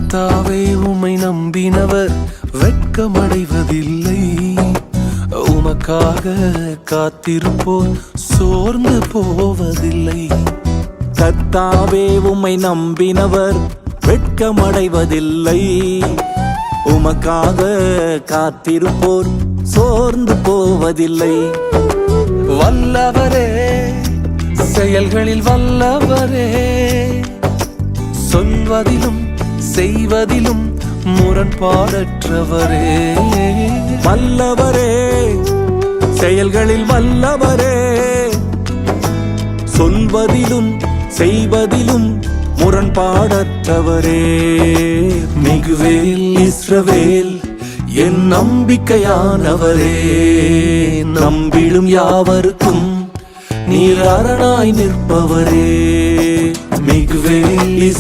கர்த்தாவே உம்மை நம்பினவர் வெட்கமடைவதில்லை. உமக்காக காத்திருப்போர் சோர்ந்து போவதில்லை. கர்த்தாவே உம்மை நம்பினவர் வெட்கமடைவதில்லை. உமக்காக காத்திருப்போர் சோர்ந்து போவதில்லை. வல்லவரே, செயல்களில் வல்லவரே, சொல்வதிலும் செய்வதிலும் முரண்பாடற்றவரே. வல்லவரே, செயல்களில் வல்லவரே, சொல்வதிலும் செய்வதிலும் முரண்பாடற்றவரே. மிகுவேல் இஸ்ரவேல் என் நம்பிக்கையானவரே, நம்பிடும் யாவருக்கும் நீர் அரணாய் நிற்பவரே. மிகுவேல்